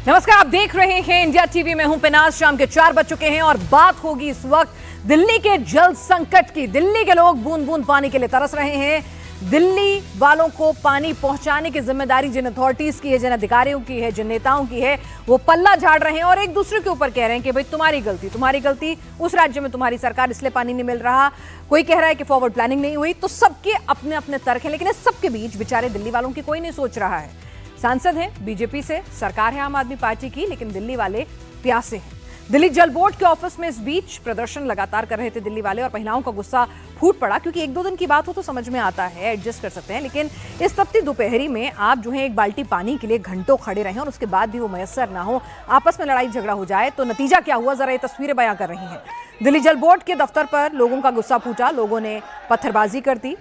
नमस्कार, आप देख रहे हैं इंडिया टीवी में हूं पिनाज। शाम के 4 बज चुके हैं और बात होगी इस वक्त दिल्ली के जल संकट की। दिल्ली के लोग बूंद बूंद पानी के लिए तरस रहे हैं। दिल्ली वालों को पानी पहुंचाने की जिम्मेदारी जिन अथॉरिटीज की है, जिन अधिकारियों की है, जिन नेताओं की है, वो पल्ला झाड़ रहे हैं और एक दूसरे के ऊपर कह रहे हैं कि भाई तुम्हारी गलती, उस राज्य में तुम्हारी सरकार, इसलिए पानी नहीं मिल रहा। कोई कह रहा है कि फॉरवर्ड प्लानिंग नहीं हुई। तो सबके अपने अपने तर्क हैं, लेकिन इस सबके बीच बेचारे दिल्ली वालों की कोई नहीं सोच रहा है। सांसद हैं बीजेपी से, सरकार है आम आदमी पार्टी की, लेकिन दिल्ली वाले प्यासे हैं। दिल्ली जल बोर्ड के ऑफिस में इस बीच प्रदर्शन लगातार कर रहे थे दिल्ली वाले और महिलाओं का गुस्सा फूट पड़ा, क्योंकि एक दो दिन की बात हो तो समझ में आता है, एडजस्ट कर सकते हैं, लेकिन इस तपती दोपहरी में आप जो है एक बाल्टी पानी के लिए घंटों खड़े रहे और उसके बाद भी वो मयसर ना हो, आपस में लड़ाई झगड़ा हो जाए, तो नतीजा क्या हुआ, जरा ये तस्वीरें बयां कर रही हैं। दिल्ली जल बोर्ड के दफ्तर पर लोगों का गुस्सा फूटा, लोगों ने पत्थरबाजी कर दी।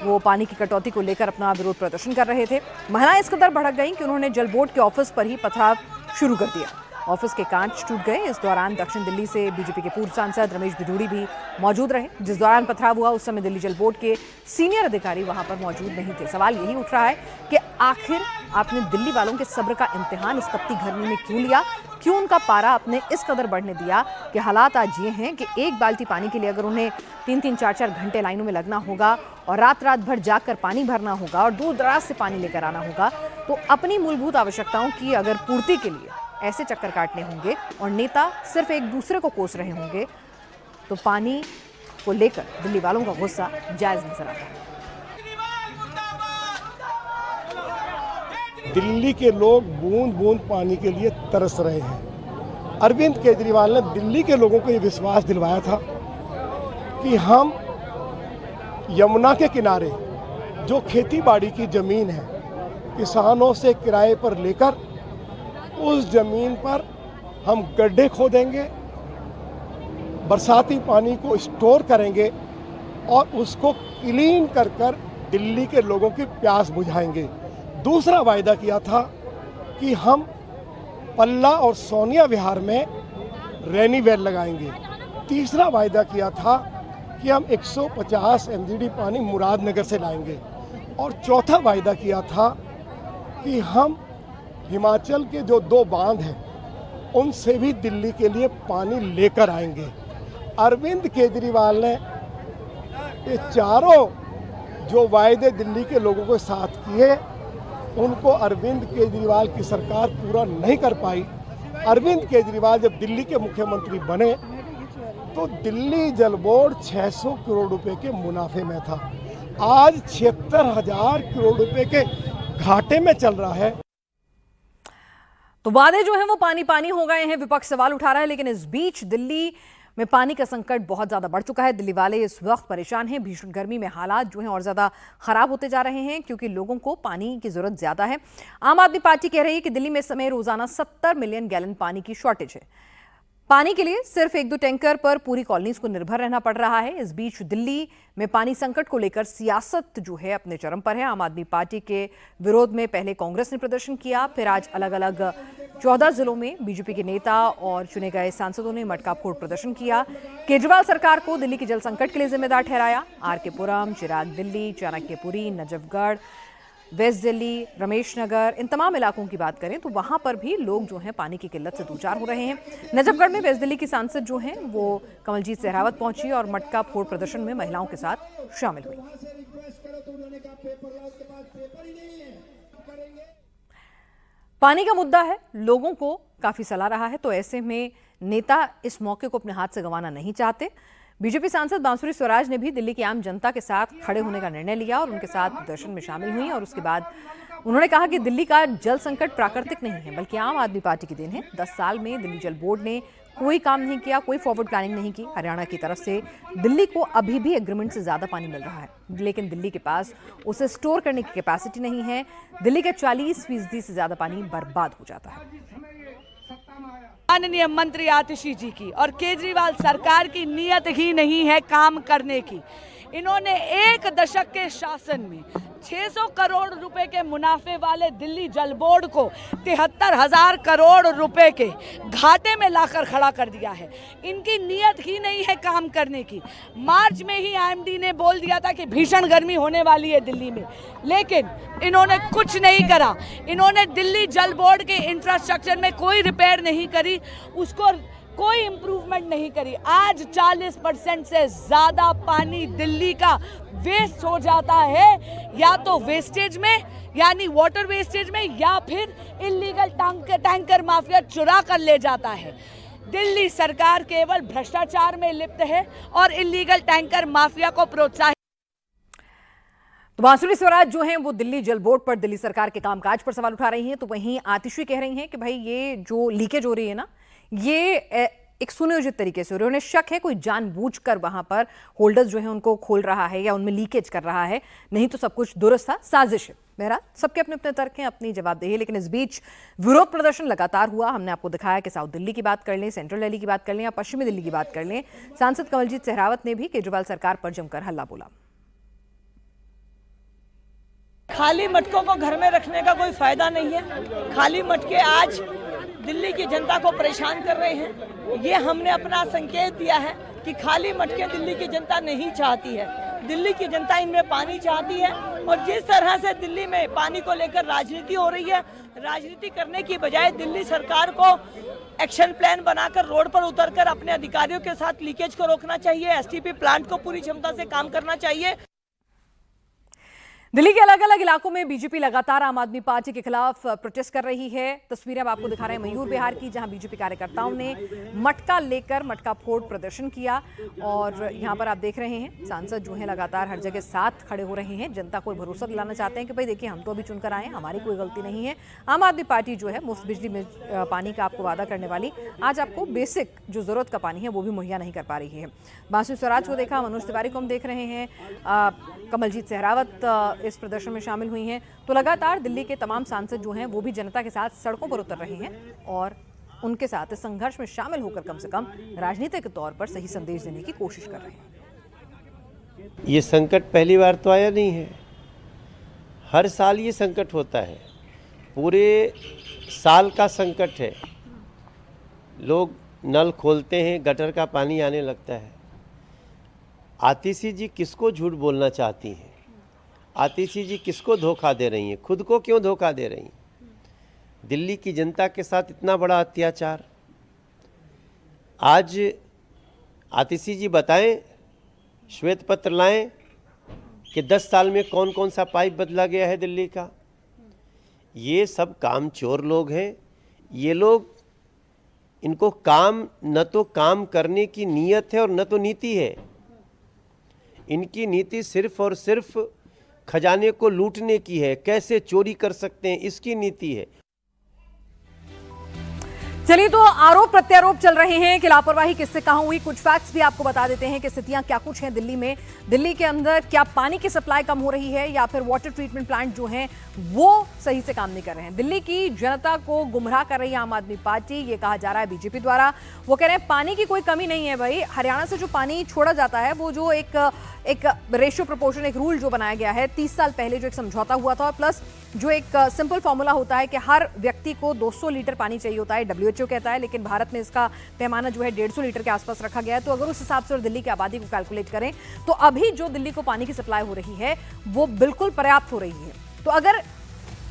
वो पानी की कटौती को लेकर अपना विरोध प्रदर्शन कर रहे थे। महिलाएं इस कदर भड़क गईं कि उन्होंने जल बोर्ड के ऑफिस पर ही पथराव शुरू कर दिया। ऑफिस के कांच टूट गए। इस दौरान दक्षिण दिल्ली से बीजेपी के पूर्व सांसद रमेश भिदुड़ी भी मौजूद रहे। जिस दौरान पथराव हुआ उस समय दिल्ली जल बोर्ड के सीनियर अधिकारी वहां पर मौजूद नहीं थे। सवाल यही उठ रहा है कि आखिर आपने दिल्ली वालों के सब्र का इम्तिहान इस तपती गर्मी में क्यों लिया, क्यों उनका पारा आपने इस कदर बढ़ने दिया कि हालात आज ये हैं कि एक बाल्टी पानी के लिए अगर उन्हें 3-3, 4-4 घंटे लाइनों में लगना होगा और रात रात भर जाकर पानी भरना होगा और दूर दराज से पानी लेकर आना होगा, तो अपनी मूलभूत आवश्यकताओं की अगर पूर्ति के लिए ऐसे चक्कर काटने होंगे और नेता सिर्फ एक दूसरे को कोस रहे होंगे, तो पानी को लेकर दिल्ली वालों का गुस्सा जायज नजर आता है। दिल्ली के लोग बूंद बूंद पानी के लिए तरस रहे हैं। अरविंद केजरीवाल ने दिल्ली के लोगों को ये विश्वास दिलवाया था कि हम यमुना के किनारे जो खेती बाड़ी की ज़मीन है, किसानों से किराए पर लेकर उस ज़मीन पर हम गड्ढे खोदेंगे, बरसाती पानी को स्टोर करेंगे और उसको क्लीन कर कर दिल्ली के लोगों की प्यास बुझाएंगे। दूसरा वायदा किया था कि हम पल्ला और सोनिया विहार में रेनी वेल लगाएंगे। तीसरा वायदा किया था कि हम 150 MGD पानी मुरादनगर से लाएंगे। और चौथा वायदा किया था कि हम हिमाचल के जो 2 बांध हैं उनसे भी दिल्ली के लिए पानी लेकर आएंगे। अरविंद केजरीवाल ने ये चारों जो वायदे दिल्ली के लोगों के साथ किए, उनको अरविंद केजरीवाल की सरकार पूरा नहीं कर पाई। अरविंद केजरीवाल जब दिल्ली के मुख्यमंत्री बने तो दिल्ली जल बोर्ड 600 करोड़ रुपए के मुनाफे में था। आज 76,000 करोड़ रुपए के घाटे में चल रहा है। तो वादे जो हैं वो पानी पानी हो गए हैं, विपक्ष सवाल उठा रहा है, लेकिन इस बीच दिल्ली में पानी का संकट बहुत ज्यादा बढ़ चुका है। दिल्ली वाले इस वक्त परेशान हैं। भीषण गर्मी में हालात जो हैं और ज्यादा खराब होते जा रहे हैं, क्योंकि लोगों को पानी की जरूरत ज्यादा है। आम आदमी पार्टी कह रही है कि दिल्ली में इस समय रोजाना 70 मिलियन गैलन पानी की शॉर्टेज है। पानी के लिए सिर्फ 1-2 टैंकर पर पूरी कॉलोनीज को निर्भर रहना पड़ रहा है। इस बीच दिल्ली में पानी संकट को लेकर सियासत जो है अपने चरम पर है। आम आदमी पार्टी के विरोध में पहले कांग्रेस ने प्रदर्शन किया, फिर आज अलग अलग 14 जिलों में बीजेपी के नेता और चुने गए सांसदों ने मटका फोड़ प्रदर्शन किया। केजरीवाल सरकार को दिल्ली के जल संकट के लिए जिम्मेदार ठहराया। आर.के. पुरम, चिराग दिल्ली, चाणक्यपुरी, नजफगढ़, वेस्ट दिल्ली, रमेश नगर, इन तमाम इलाकों की बात करें तो वहां पर भी लोग जो हैं पानी की किल्लत से दूचार हो रहे हैं। नजफगढ़ में वेस्ट दिल्ली की सांसद जो हैं वो कमलजीत सहरावत पहुंची और मटका फोड़ प्रदर्शन में महिलाओं के साथ शामिल हुई। पानी का मुद्दा है, लोगों को काफी सला रहा है, तो ऐसे में नेता इस मौके को अपने हाथ से गंवाना नहीं चाहते। बीजेपी सांसद बांसुरी स्वराज ने भी दिल्ली की आम जनता के साथ खड़े होने का निर्णय लिया और उनके साथ प्रदर्शन में शामिल हुई और उसके बाद उन्होंने कहा कि दिल्ली का जल संकट प्राकृतिक नहीं है बल्कि आम आदमी पार्टी की देन है। 10 साल में दिल्ली जल बोर्ड ने कोई काम नहीं किया, कोई फॉरवर्ड प्लानिंग नहीं की। हरियाणा की तरफ से दिल्ली को अभी भी एग्रीमेंट से ज्यादा पानी मिल रहा है, लेकिन दिल्ली के पास उसे स्टोर करने की कैपेसिटी नहीं है। दिल्ली का 40% से ज्यादा पानी बर्बाद हो जाता है। माननीय मंत्री आतिशी जी की और केजरीवाल सरकार की नीयत ही नहीं है काम करने की। इन्होंने 1 दशक के शासन में 600 करोड़ रुपए के मुनाफे वाले दिल्ली जल बोर्ड को 73,000 करोड़ रुपए के घाटे में लाकर खड़ा खड़ा कर दिया है। इनकी नीयत ही नहीं है काम करने की। मार्च में ही आईएमडी ने बोल दिया था कि भीषण गर्मी होने वाली है दिल्ली में, लेकिन इन्होंने कुछ नहीं करा। इन्होंने दिल्ली जल बोर्ड के इंफ्रास्ट्रक्चर में कोई रिपेयर नहीं करी, उसको कोई इंप्रूवमेंट नहीं करी। आज 40% से ज़्यादा पानी दिल्ली का वेस्ट हो जाता है, या तो वेस्टेज में यानी वाटर वेस्टेज में, या फिर इलीगल टैंकर माफिया चुरा कर ले जाता है। दिल्ली सरकार केवल भ्रष्टाचार में लिप्त है और इलीगल टैंकर माफिया को प्रोत्साहित। तो बांसुरी स्वराज जो हैं वो दिल्ली जल बोर्ड पर, दिल्ली सरकार के कामकाज पर सवाल उठा रही हैं। तो वहीं आतिशी कह रही हैं कि भाई ये जो लीकेज हो रही है ना, ये एक सुनियोजित तरीके से हो रही है। उन्हें शक है कोई जानबूझकर वहां पर होल्डर्स जो हैं उनको खोल रहा है या उनमें लीकेज कर रहा है, नहीं तो सब कुछ दुरुस्त था, साजिश है। बहरहाल सबके अपने अपने तर्क हैं, अपनी जवाबदेही। लेकिन इस बीच विरोध प्रदर्शन लगातार हुआ। हमने आपको दिखाया कि साउथ दिल्ली की बात कर लें, सेंट्रल दिल्ली की बात कर लें या पश्चिमी दिल्ली की बात कर लें, सांसद कमलजीत सहरावत ने भी केजरीवाल सरकार पर जमकर हल्ला बोला। खाली मटकों को घर में रखने का कोई फायदा नहीं है। खाली मटके आज दिल्ली की जनता को परेशान कर रहे हैं। ये हमने अपना संकेत दिया है कि खाली मटके दिल्ली की जनता नहीं चाहती है। दिल्ली की जनता इनमें पानी चाहती है, और जिस तरह से दिल्ली में पानी को लेकर राजनीति हो रही है, राजनीति करने की बजाय दिल्ली सरकार को एक्शन प्लान बनाकर रोड पर उतरकर अपने अधिकारियों के साथ लीकेज को रोकना चाहिए। एसटीपी प्लांट को पूरी क्षमता से काम करना चाहिए। दिल्ली के अलग अलग इलाकों में बीजेपी लगातार आम आदमी पार्टी के खिलाफ प्रोटेस्ट कर रही है। तस्वीरें अब आपको दिखा रहे हैं मयूर विहार की, जहां बीजेपी कार्यकर्ताओं ने मटका लेकर मटका फोड़ प्रदर्शन किया। और यहां पर आप देख रहे हैं सांसद जो हैं लगातार हर जगह साथ खड़े हो रहे हैं, जनता को भरोसा दिलाना चाहते हैं कि भाई देखिए हम तो अभी चुनकर आए हैं, हमारी कोई गलती नहीं है। आम आदमी पार्टी जो है मुफ्त बिजली में पानी का आपको वादा करने वाली, आज आपको बेसिक जो जरूरत का पानी है वो भी मुहैया नहीं कर पा रही है। बांसुरी स्वराज को देखा, मनोज तिवारी को हम देख रहे हैं, कमलजीत सहरावत इस प्रदर्शन में शामिल हुई हैं। तो लगातार दिल्ली के तमाम सांसद जो हैं वो भी जनता के साथ सड़कों पर उतर रहे हैं और उनके साथ इस संघर्ष में शामिल होकर कम से कम राजनीतिक तौर पर सही संदेश देने की कोशिश कर रहे हैं। ये संकट पहली बार तो आया नहीं है, हर साल ये संकट होता है, पूरे साल का संकट है। लोग नल खोलते हैं, गटर का पानी आने लगता है। आतिशी जी किसको झूठ बोलना चाहती हैं? आतिशी जी किसको धोखा दे रही हैं? खुद को क्यों धोखा दे रही हैं? दिल्ली की जनता के साथ इतना बड़ा अत्याचार। आज आतिशी जी बताएं, श्वेत पत्र लाएं कि 10 साल में कौन कौन सा पाइप बदला गया है दिल्ली का। ये सब कामचोर लोग हैं। ये लोग, इनको काम, न तो काम करने की नीयत है और न तो नीति है। इनकी नीति सिर्फ और सिर्फ खजाने को लूटने की है, कैसे चोरी कर सकते हैं, इसकी नीति है। चलिए, तो आरोप प्रत्यारोप चल रहे हैं कि लापरवाही किससे कहां हुई। कुछ फैक्ट्स भी आपको बता देते हैं कि स्थितियां क्या कुछ हैं दिल्ली में। दिल्ली के अंदर क्या पानी की सप्लाई कम हो रही है या फिर वाटर ट्रीटमेंट प्लांट जो हैं वो सही से काम नहीं कर रहे हैं। दिल्ली की जनता को गुमराह कर रही है आम आदमी पार्टी, ये कहा जा रहा है बीजेपी द्वारा। वो कह रहे हैं पानी की कोई कमी नहीं है भाई, हरियाणा से जो पानी छोड़ा जाता है वो जो एक रेशियो प्रोपोर्शन, एक रूल जो बनाया गया है 30 साल पहले, जो एक समझौता हुआ था, और प्लस जो एक सिंपल फॉर्मूला होता है कि हर व्यक्ति को 200 लीटर पानी चाहिए होता है, WHO कहता है, लेकिन भारत में इसका पैमाना जो है 150 लीटर के आसपास रखा गया है। तो अगर उस हिसाब से और दिल्ली की आबादी को कैलकुलेट करें तो अभी जो दिल्ली को पानी की सप्लाई हो रही है वो बिल्कुल पर्याप्त हो रही है। तो अगर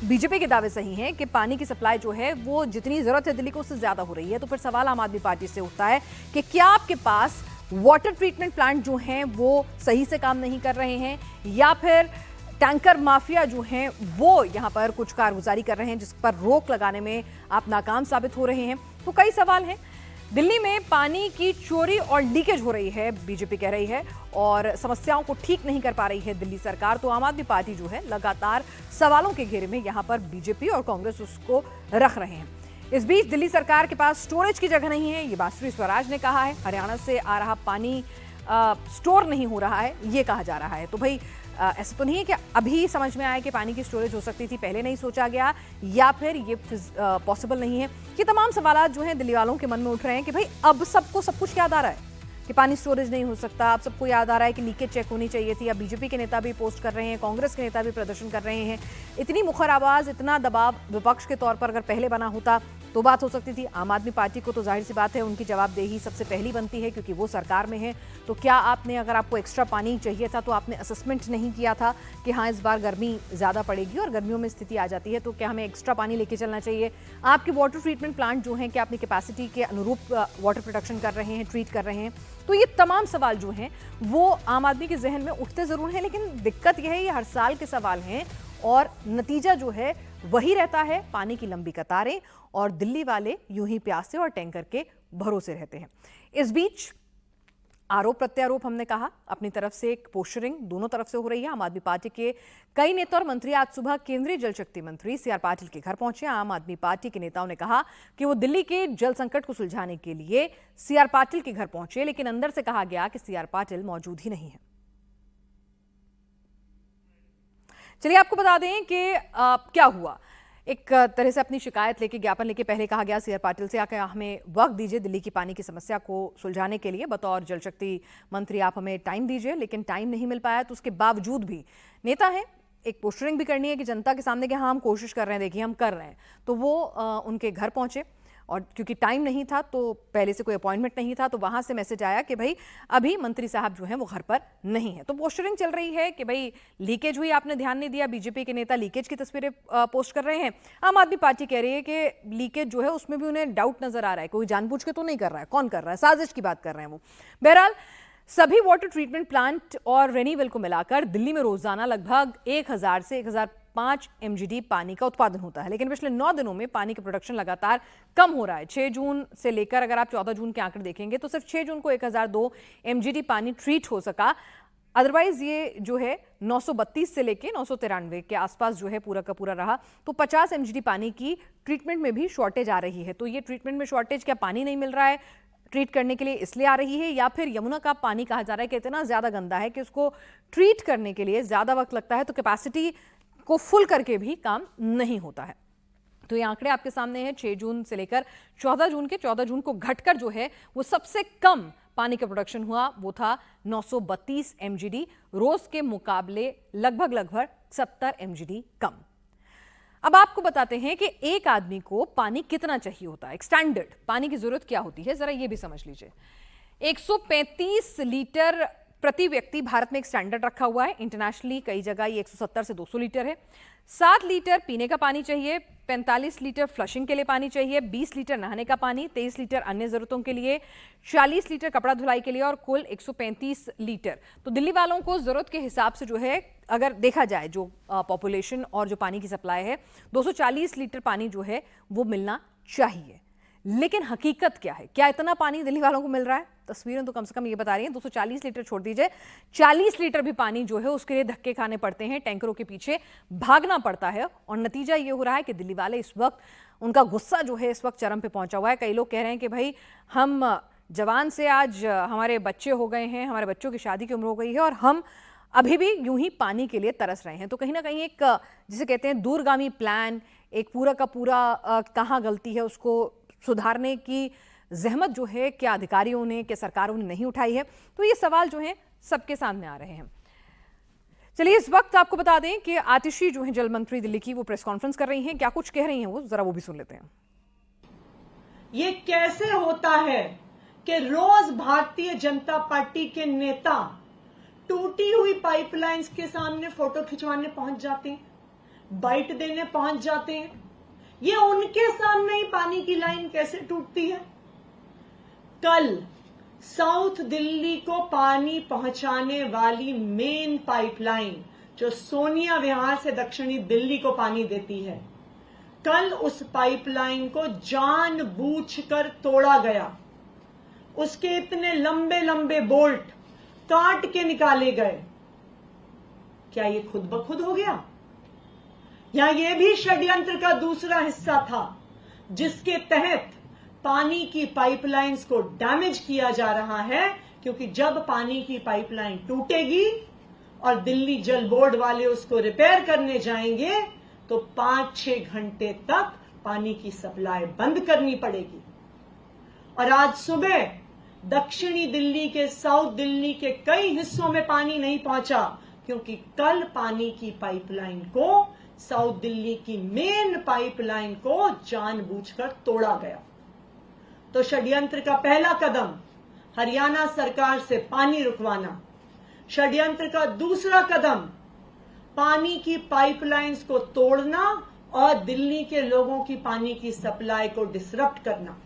बीजेपी के दावे सही हैं कि पानी की सप्लाई जो है वो जितनी जरूरत है दिल्ली को उससे ज्यादा हो रही है, तो फिर सवाल आम आदमी पार्टी से उठता है कि क्या आपके पास वाटर ट्रीटमेंट प्लांट जो हैं वो सही से काम नहीं कर रहे हैं, या फिर टैंकर माफिया जो हैं वो यहां पर कुछ कारगुजारी कर रहे हैं जिस पर रोक लगाने में आप नाकाम साबित हो रहे हैं। तो कई सवाल हैं। दिल्ली में पानी की चोरी और लीकेज हो रही है, बीजेपी कह रही है, और समस्याओं को ठीक नहीं कर पा रही है दिल्ली सरकार। तो आम आदमी पार्टी जो है लगातार सवालों के घेरे में यहां पर बीजेपी और कांग्रेस उसको रख रहे हैं। इस बीच दिल्ली सरकार के पास स्टोरेज की जगह नहीं है, ये बांसुरी स्वराज ने कहा है। हरियाणा से आ रहा पानी स्टोर नहीं हो रहा है, ये कहा जा रहा है। तो भाई ऐसा तो नहीं है कि अभी समझ में आया कि पानी की स्टोरेज हो सकती थी, पहले नहीं सोचा गया, या फिर ये पॉसिबल नहीं है। ये तमाम सवाल जो हैं दिल्ली वालों के मन में उठ रहे हैं कि भाई अब सबको सब कुछ याद आ रहा है कि पानी स्टोरेज नहीं हो सकता। अब सबको याद आ रहा है कि लीकेज चेक होनी चाहिए थी। अब बीजेपी के नेता भी पोस्ट कर रहे हैं, कांग्रेस के नेता भी प्रदर्शन कर रहे हैं। इतनी मुखर आवाज, इतना दबाव विपक्ष के तौर पर अगर पहले बना होता तो बात हो सकती थी। आम आदमी पार्टी को तो जाहिर सी बात है उनकी जवाबदेही सबसे पहली बनती है, क्योंकि वो सरकार में है। तो क्या आपने, अगर आपको एक्स्ट्रा पानी चाहिए था तो आपने असेसमेंट नहीं किया था कि हाँ इस बार गर्मी ज़्यादा पड़ेगी और गर्मियों में स्थिति आ जाती है, तो क्या हमें एक्स्ट्रा पानी लेके चलना चाहिए? आपके वाटर ट्रीटमेंट प्लांट जो हैं, क्या अपनी कैपेसिटी के अनुरूप वाटर प्रोडक्शन कर रहे हैं, ट्रीट कर रहे हैं? तो ये तमाम सवाल जो हैं वो आम आदमी के जहन में उठते ज़रूर हैं, लेकिन दिक्कत यह है ये हर साल के सवाल हैं और नतीजा जो है वही रहता है, पानी की लंबी कतारें, और दिल्ली वाले यूं ही प्यासे और टैंकर के भरोसे रहते हैं। इस बीच आरोप प्रत्यारोप हमने कहा, अपनी तरफ से एक पोस्टरिंग दोनों तरफ से हो रही है। आम आदमी पार्टी के कई नेता और मंत्री आज सुबह केंद्रीय जल शक्ति मंत्री सीआर पाटिल के घर पहुंचे। आम आदमी पार्टी के नेताओं ने कहा कि वो दिल्ली के जल संकट को सुलझाने के लिए सीआर पाटिल के घर पहुंचे, लेकिन अंदर से कहा गया कि सीआर पाटिल मौजूद ही नहीं है। चलिए आपको बता दें कि क्या हुआ। एक तरह से अपनी शिकायत लेके, ज्ञापन लेके पहले कहा गया सीआर पाटिल से आकर हमें वक्त दीजिए दिल्ली की पानी की समस्या को सुलझाने के लिए, बतौर जल शक्ति मंत्री आप हमें टाइम दीजिए, लेकिन टाइम नहीं मिल पाया। तो उसके बावजूद भी नेता है, एक पोस्टरिंग भी करनी है कि जनता के सामने कि हाँ हम कोशिश कर रहे हैं, देखिए हम कर रहे हैं। तो वो उनके घर पहुंचे और क्योंकि टाइम नहीं था, तो पहले से कोई अपॉइंटमेंट नहीं था, तो वहां से मैसेज आया कि भाई अभी मंत्री साहब जो हैं वो घर पर नहीं है। तो पोस्टरिंग चल रही है कि भाई लीकेज हुई, आपने ध्यान नहीं दिया। बीजेपी के नेता लीकेज की तस्वीरें पोस्ट कर रहे हैं। आम आदमी पार्टी कह रही है कि लीकेज जो है उसमें भी उन्हें डाउट नजर आ रहा है, कोई जानबूझ के तो नहीं कर रहा है, कौन कर रहा है, साजिश की बात कर रहे हैं वो। बहरहाल सभी वाटर ट्रीटमेंट प्लांट और रेनीवेल को मिलाकर दिल्ली में रोजाना लगभग 1000 से 1005 MGD पानी का उत्पादन होता है, लेकिन पिछले 9 दिनों में पानी का प्रोडक्शन लगातार कम हो रहा है। 6 जून से लेकर अगर आप 14 जून के आंकड़े देखेंगे तो सिर्फ 6 जून को 1002 MGD पानी ट्रीट हो सका। अदरवाइज ये जो है 932 से लेके 993 के आसपास जो है पूरा का पूरा रहा। तो 50 MGD पानी की ट्रीटमेंट में भी शॉर्टेज आ रही है। तो ये ट्रीटमेंट में शॉर्टेज, क्या पानी नहीं मिल रहा है ट्रीट करने के लिए इसलिए आ रही है, या फिर यमुना का पानी कहा जा रहा है कि इतना ज्यादा गंदा है कि उसको ट्रीट करने के लिए ज्यादा वक्त लगता है, तो कैपेसिटी को फुल करके भी काम नहीं होता है? तो ये आंकड़े आपके सामने हैं 6 जून से लेकर 14 जून के। 14 जून को घटकर जो है वो सबसे कम पानी का प्रोडक्शन हुआ, वो था 932 MGD, रोज के मुकाबले लगभग 70 MGD कम। अब आपको बताते हैं कि एक आदमी को पानी कितना चाहिए होता है, एक स्टैंडर्ड पानी की जरूरत क्या होती है, जरा ये भी समझ लीजिए। 135 लीटर प्रति व्यक्ति भारत में एक स्टैंडर्ड रखा हुआ है। इंटरनेशनली कई जगह ये 170 से 200 लीटर है। 7 लीटर पीने का पानी चाहिए, 45 लीटर फ्लशिंग के लिए पानी चाहिए, 20 लीटर नहाने का पानी, 23 लीटर अन्य जरूरतों के लिए, 40 लीटर कपड़ा धुलाई के लिए और कुल 135 लीटर। तो दिल्ली वालों को जरूरत के हिसाब से जो है, अगर देखा जाए जो पॉपुलेशन और जो पानी की सप्लाई है, 240 लीटर पानी जो है वो मिलना चाहिए। लेकिन हकीकत क्या है, क्या इतना पानी दिल्ली वालों को मिल रहा है? तस्वीरें तो कम से कम ये बता रही हैं 240 लीटर छोड़ दीजिए, 40 लीटर भी पानी जो है उसके लिए धक्के खाने पड़ते हैं, टैंकरों के पीछे भागना पड़ता है। और नतीजा ये हो रहा है कि दिल्ली वाले इस वक्त, उनका गुस्सा जो है इस वक्त चरम पे पहुंचा हुआ है। कई लोग कह रहे हैं कि भाई हम जवान से आज हमारे बच्चे हो गए हैं, हमारे बच्चों की शादी की उम्र हो गई है और हम अभी भी यूं ही पानी के लिए तरस रहे हैं। तो कहीं ना कहीं एक, जिसे कहते हैं दूरगामी प्लान, एक पूरा का पूरा कहाँ गलती है उसको सुधारने की जहमत जो है क्या अधिकारियों ने, क्या सरकारों ने नहीं उठाई है? तो ये सवाल जो है सबके सामने आ रहे हैं। चलिए इस वक्त आपको बता दें कि आतिशी जो है जल मंत्री दिल्ली की, वो प्रेस कॉन्फ्रेंस कर रही हैं। क्या कुछ कह रही हैं वो, जरा वो भी सुन लेते हैं। ये कैसे होता है कि रोज भारतीय जनता पार्टी के नेता टूटी हुई पाइपलाइंस के सामने फोटो खिंचवाने पहुंच जाते हैं, बाइट देने पहुंच जाते हैं। ये उनके सामने ही पानी की लाइन कैसे टूटती है? कल साउथ दिल्ली को पानी पहुंचाने वाली मेन पाइपलाइन जो सोनिया विहार से दक्षिणी दिल्ली को पानी देती है, कल उस पाइपलाइन को जानबूझकर तोड़ा गया। उसके इतने लंबे लंबे बोल्ट काट के निकाले गए। क्या ये खुद ब खुद हो गया, या ये भी षड्यंत्र का दूसरा हिस्सा था जिसके तहत पानी की पाइपलाइंस को डैमेज किया जा रहा है? क्योंकि जब पानी की पाइपलाइन टूटेगी और दिल्ली जल बोर्ड वाले उसको रिपेयर करने जाएंगे तो 5-6 घंटे तक पानी की सप्लाई बंद करनी पड़ेगी। और आज सुबह दक्षिणी दिल्ली के, साउथ दिल्ली के कई हिस्सों में पानी नहीं पहुंचा क्योंकि कल पानी की पाइपलाइन को साउथ दिल्ली की मेन पाइपलाइन को जानबूझकर तोड़ा गया। तो षड्यंत्र का पहला कदम हरियाणा सरकार से पानी रुकवाना, षड्यंत्र का दूसरा कदम पानी की पाइपलाइंस को तोड़ना और दिल्ली के लोगों की पानी की सप्लाई को डिसरप्ट करना।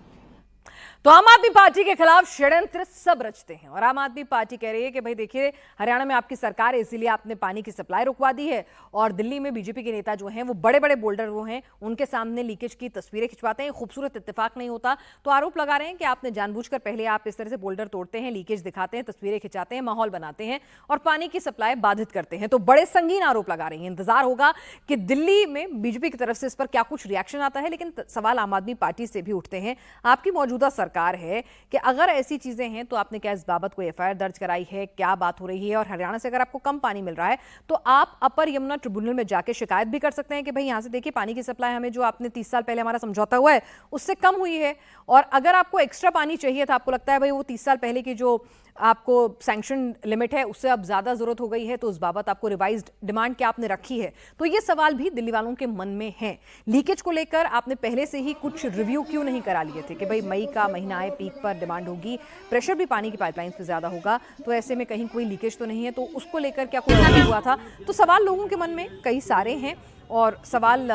तो आम आदमी पार्टी के खिलाफ षड्यंत्र सब रचते हैं और आम आदमी पार्टी कह रही है कि भाई देखिए, हरियाणा में आपकी सरकार है, इसीलिए आपने पानी की सप्लाई रुकवा दी है। और दिल्ली में बीजेपी के नेता जो हैं वो बड़े बड़े बोल्डर वो हैं, उनके सामने लीकेज की तस्वीरें खिंचवाते हैं। खूबसूरत इत्तेफाक नहीं होता तो आरोप लगा रहे हैं कि आपने जानबूझकर पहले आप इस तरह से बोल्डर तोड़ते हैं, लीकेज दिखाते हैं, तस्वीरें खिंचाते हैं, माहौल बनाते हैं और पानी की सप्लाई बाधित करते हैं। तो बड़े संगीन आरोप लगा रही हैं। इंतजार होगा कि दिल्ली में बीजेपी की तरफ से इस पर क्या कुछ रिएक्शन आता है। लेकिन सवाल आम आदमी पार्टी से भी उठते हैं, आपकी मौजूदा सरकार है कि अगर ऐसी चीजें हैं तो आपने क्या इस बाबत कोई एफआईआर दर्ज कराई है, क्या बात हो रही है। और हरियाणा से अगर आपको कम पानी मिल रहा है तो आप अपर यमुना ट्रिब्यूनल में जाके शिकायत भी कर सकते हैं कि भाई यहां से देखिए, पानी की सप्लाई हमें जो आपने 30 साल पहले हमारा समझौता हुआ है उससे कम हुई है। और अगर आपको एक्स्ट्रा पानी चाहिए था, आपको लगता है भाई वो 30 साल पहले की जो आपको सैंक्शन लिमिट है उससे अब ज्यादा जरूरत हो गई है, तो उस बाबत आपको रिवाइज्ड डिमांड क्या आपने रखी है। तो ये सवाल भी दिल्ली वालों के मन में है। लीकेज को लेकर आपने पहले से ही कुछ रिव्यू क्यों नहीं करा लिए थे कि भाई मई का महीना आए, पीक पर डिमांड होगी, प्रेशर भी पानी की पाइपलाइंस पे ज्यादा होगा, तो ऐसे में कहीं कोई लीकेज तो नहीं है, तो उसको लेकर क्या कुछ नहीं हुआ था। तो सवाल लोगों के मन में कई सारे हैं और सवाल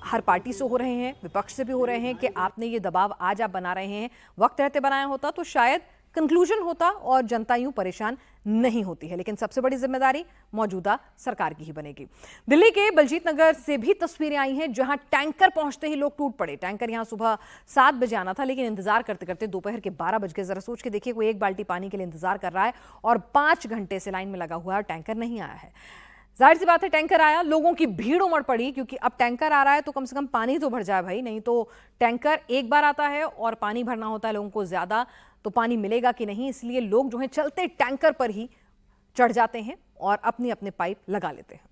हर पार्टी से हो रहे हैं, विपक्ष से भी हो रहे हैं कि आपने ये दबाव आज आप बना रहे हैं, वक्त रहते बनाया होता तो शायद कंक्लूजन होता और जनता यूं परेशान नहीं होती है। लेकिन सबसे बड़ी जिम्मेदारी मौजूदा सरकार की ही बनेगी। दिल्ली के बलजीत नगर से भी तस्वीरें आई हैं जहां टैंकर पहुंचते ही लोग टूट पड़े। टैंकर यहां सुबह 7 बजे आना था, लेकिन इंतजार करते करते दोपहर के 12 बज गए। जरा सोच के देखिए, कोई एक बाल्टी पानी के लिए इंतजार कर रहा है और 5 घंटे से लाइन में लगा हुआ है और टैंकर नहीं आया है। जाहिर सी बात है, टैंकर आया, लोगों की भीड़ उमड़ पड़ी, क्योंकि अब टैंकर आ रहा है तो कम से कम पानी तो भर जाए भाई। नहीं तो टैंकर एक बार आता है और पानी भरना होता है लोगों को ज्यादा, तो पानी मिलेगा कि नहीं, इसलिए लोग जो हैं चलते टैंकर पर ही चढ़ जाते हैं और अपनी अपने पाइप लगा लेते हैं।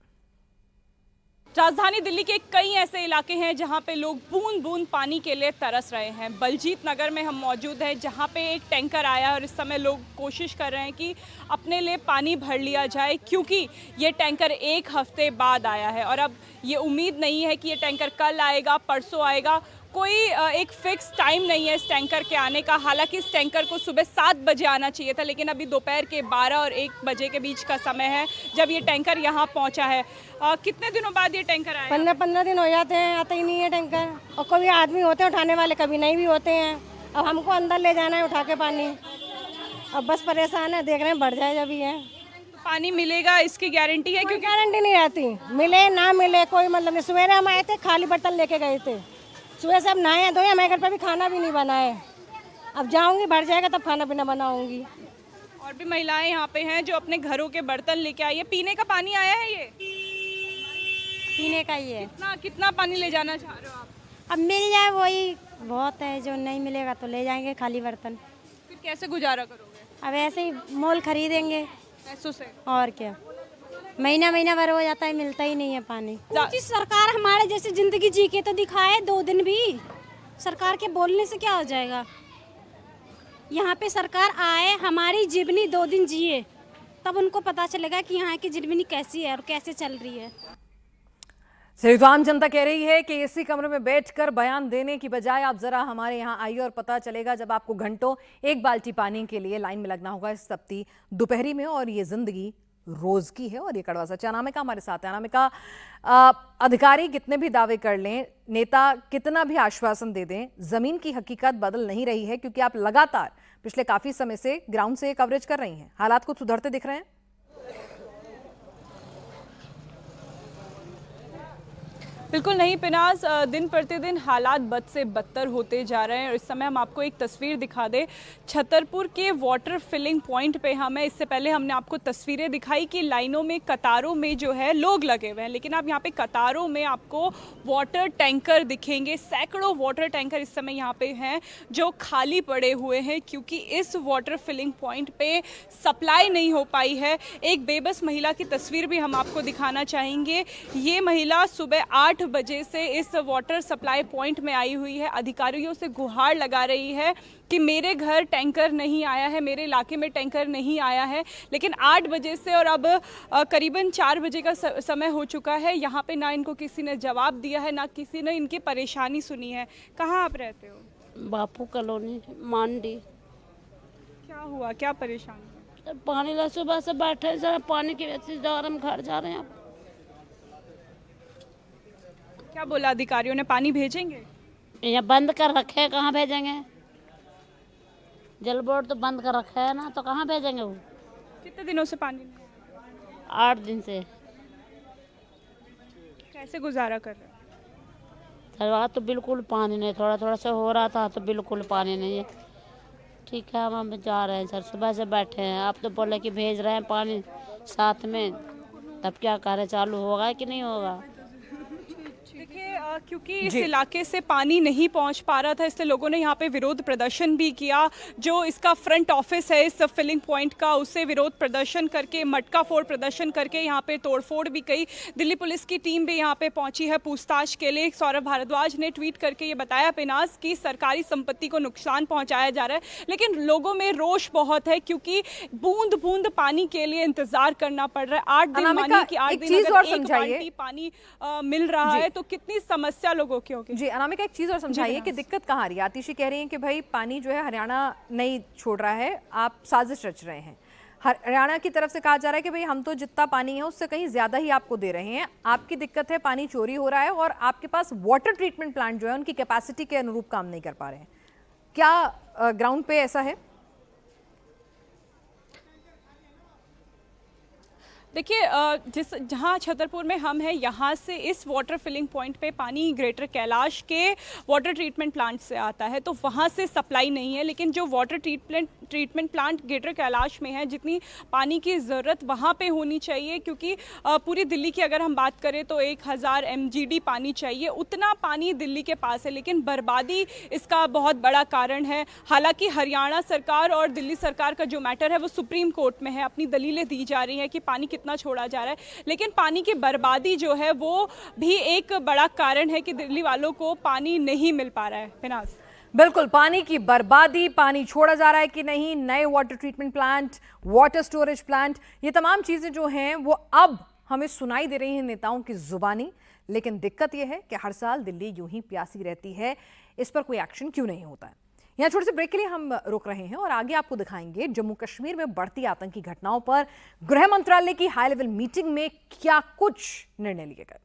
राजधानी दिल्ली के कई ऐसे इलाके हैं जहां पे लोग बूंद बूंद पानी के लिए तरस रहे हैं। बलजीत नगर में हम मौजूद हैं जहां पे एक टैंकर आया और इस समय लोग कोशिश कर रहे हैं कि अपने लिए पानी भर लिया जाए, क्योंकि ये टैंकर 1 हफ्ते बाद आया है और अब ये उम्मीद नहीं है कि ये टैंकर कल आएगा, परसों आएगा। कोई एक फिक्स टाइम नहीं है इस टैंकर के आने का। हालांकि इस टैंकर को सुबह 7 बजे आना चाहिए था, लेकिन अभी दोपहर के 12 और 1 बजे के बीच का समय है जब ये टैंकर यहाँ पहुँचा है। कितने दिनों बाद ये टैंकर आया? 15 दिन हो जाते हैं, आता ही नहीं है टैंकर। और कभी आदमी होते हैं उठाने वाले, कभी नहीं भी होते हैं। अब हमको अंदर ले जाना है उठा के पानी, अब बस परेशान है, देख रहे हैं बढ़ जाए जब ही है। पानी मिलेगा इसकी गारंटी है? क्योंकि गारंटी नहीं रहती, मिले ना मिले कोई मतलब नहीं। सवेरे हम आए थे, खाली बर्तन लेके गए थे, सुबह से अब नहाए धोए, हमारे घर पर भी खाना भी नहीं बना है। अब जाऊंगी, भर जाएगा तब खाना पीना बनाऊंगी। और भी महिलाएं यहाँ पे हैं जो अपने घरों के बर्तन लेके आई है। पीने का पानी आया है? ये पीने का ही है। कितना पानी ले जाना चाह रहे हो आप? अब मिल जाए वही बहुत है, जो नहीं मिलेगा तो ले जाएंगे खाली बर्तन। फिर कैसे गुजारा करोगे? अब ऐसे ही मोल खरीदेंगे पैसों से। और क्या, महीना भर हो जाता है, मिलता ही नहीं है पानी। सरकार हमारे जैसे जिंदगी जी के तो दिखाए 2 दिन भी। सरकार के बोलने से क्या हो जाएगा? यहाँ पे सरकार आए, हमारी जीवनी 2 दिन जिए, तब उनको पता चलेगा कि यहाँ की जीवनी कैसी है और कैसे चल रही है। तो आम जनता कह रही है कि इसी कमरे में बैठकर बयान देने की बजाय आप जरा हमारे यहाँ आइए और पता चलेगा जब आपको घंटों एक बाल्टी पानी के लिए लाइन में लगना होगा इस तपती दोपहरी में। और ये जिंदगी रोज की है और ये कड़वा सच। अनामिका हमारे साथ है। अनामिका, अधिकारी कितने भी दावे कर लें, नेता कितना भी आश्वासन दे दें, जमीन की हकीकत बदल नहीं रही है, क्योंकि आप लगातार पिछले काफी समय से ग्राउंड से कवरेज कर रही हैं। हालात कुछ सुधरते दिख रहे हैं? बिल्कुल नहीं पिनाज, दिन प्रतिदिन हालात बद से बदतर होते जा रहे हैं। और इस समय हम आपको एक तस्वीर दिखा दें छतरपुर के वाटर फिलिंग पॉइंट पे। हमें इससे पहले हमने आपको तस्वीरें दिखाई कि लाइनों में, कतारों में जो है लोग लगे हुए हैं, लेकिन अब यहाँ पे कतारों में आपको वाटर टैंकर दिखेंगे। सैकड़ों वाटर टैंकर इस समय यहाँ पे हैं जो खाली पड़े हुए हैं, क्योंकि इस वाटर फिलिंग पॉइंट पे सप्लाई नहीं हो पाई है। एक बेबस महिला की तस्वीर भी हम आपको दिखाना चाहेंगे। ये महिला सुबह 8 8 बजे से इस वाटर सप्लाई पॉइंट में आई हुई है, अधिकारियों से गुहार लगा रही है कि मेरे घर टैंकर नहीं आया है, मेरे इलाके में टैंकर नहीं आया है। लेकिन 8 बजे से और अब करीबन 4 बजे का समय हो चुका है, यहाँ पे ना इनको किसी ने जवाब दिया है, ना किसी ने इनकी परेशानी सुनी है। कहाँ आप रहते हो? बापू कॉलोनी, मांडी। क्या हुआ, क्या परेशानी? पानी ला सुबह से बैठे जरा पानी की वजह से जा रहे हम घर जा रहे हैं। क्या बोला अधिकारियों ने, पानी भेजेंगे? यहाँ बंद कर रखे हैं, कहाँ भेजेंगे? जल बोर्ड तो बंद कर रखा है ना, तो कहाँ भेजेंगे वो? कितने दिनों से पानी नहीं आया? 8 दिन से। कैसे गुजारा कर रहे हो? रात तो बिल्कुल पानी नहीं, थोड़ा थोड़ा सा हो रहा था, तो बिल्कुल पानी नहीं है। ठीक है, हम जा रहे हैं सर, सुबह से बैठे हैं। आप तो बोले कि भेज रहे हैं पानी साथ में, तब क्या करें, चालू होगा कि नहीं होगा? देखिए, क्योंकि इस इलाके से पानी नहीं पहुंच पा रहा था, इसलिए लोगों ने यहाँ पे विरोध प्रदर्शन भी किया। जो इसका फ्रंट ऑफिस है इस फिलिंग पॉइंट का, उससे विरोध प्रदर्शन करके, मटका फोड़ प्रदर्शन करके यहाँ पे तोड़फोड़ भी की। दिल्ली पुलिस की टीम भी यहाँ पे पहुंची है पूछताछ के लिए। सौरभ भारद्वाज ने ट्वीट करके ये बताया पिनास कि सरकारी संपत्ति को नुकसान पहुंचाया जा रहा है, लेकिन लोगों में रोष बहुत है क्योंकि बूंद बूंद पानी के लिए इंतजार करना पड़ रहा है। 8 दिन मानिए कि 8 दिन अगर एक बाल्टी पानी मिल रहा है तो कितनी समस्या लोगों की होगी। जी अनामिका, एक चीज और समझाइए कि दिक्कत कहाँ आ रही है? आतिशी कह रही हैं कि भाई पानी जो है हरियाणा नहीं छोड़ रहा है, आप साजिश रच रहे हैं। हरियाणा की तरफ से कहा जा रहा है कि भाई हम तो जितना पानी है उससे कहीं ज्यादा ही आपको दे रहे हैं। आपकी दिक्कत है पानी चोरी हो रहा है और आपके पास वाटर ट्रीटमेंट प्लांट जो है उनकी कैपेसिटी के अनुरूप काम नहीं कर पा रहे हैं। क्या ग्राउंड पे ऐसा है? देखिए, जहाँ छतरपुर में हम हैं, यहाँ से इस वाटर फिलिंग पॉइंट पे पानी ग्रेटर कैलाश के वाटर ट्रीटमेंट प्लांट से आता है, तो वहाँ से सप्लाई नहीं है। लेकिन जो water treatment plant greater Kailash में है, जितनी पानी की ज़रूरत वहाँ पे होनी चाहिए, क्योंकि पूरी दिल्ली की अगर हम बात करें तो 1000 MGD पानी चाहिए, उतना पानी दिल्ली के पास है। लेकिन बर्बादी इसका बहुत बड़ा कारण है। हालांकि हरियाणा सरकार और दिल्ली सरकार का जो मैटर है वो सुप्रीम कोर्ट में है, अपनी दलीलें दी जा रही हैं कि पानी कितना छोड़ा जा रहा है, लेकिन पानी की बर्बादी जो है वो भी एक बड़ा कारण है कि दिल्ली वालों को पानी नहीं मिल पा रहा है। पिनास, बिल्कुल, पानी की बर्बादी, पानी छोड़ा जा रहा है कि नहीं, नए water treatment plant, water storage plant, ये तमाम चीजें जो हैं वो अब हमें सुनाई दे रही हैं नेताओं की जुबानी। लेकिन दिक्कत यह है कि हर साल दिल्ली यूं ही प्यासी रहती है, इस पर कोई एक्शन क्यों नहीं होता है? यहाँ छोटे से ब्रेक के लिए हम रुक रहे हैं और आगे आपको दिखाएंगे जम्मू कश्मीर में बढ़ती आतंकी घटनाओं पर गृह मंत्रालय की हाई लेवल मीटिंग में क्या कुछ निर्णय लिए गए।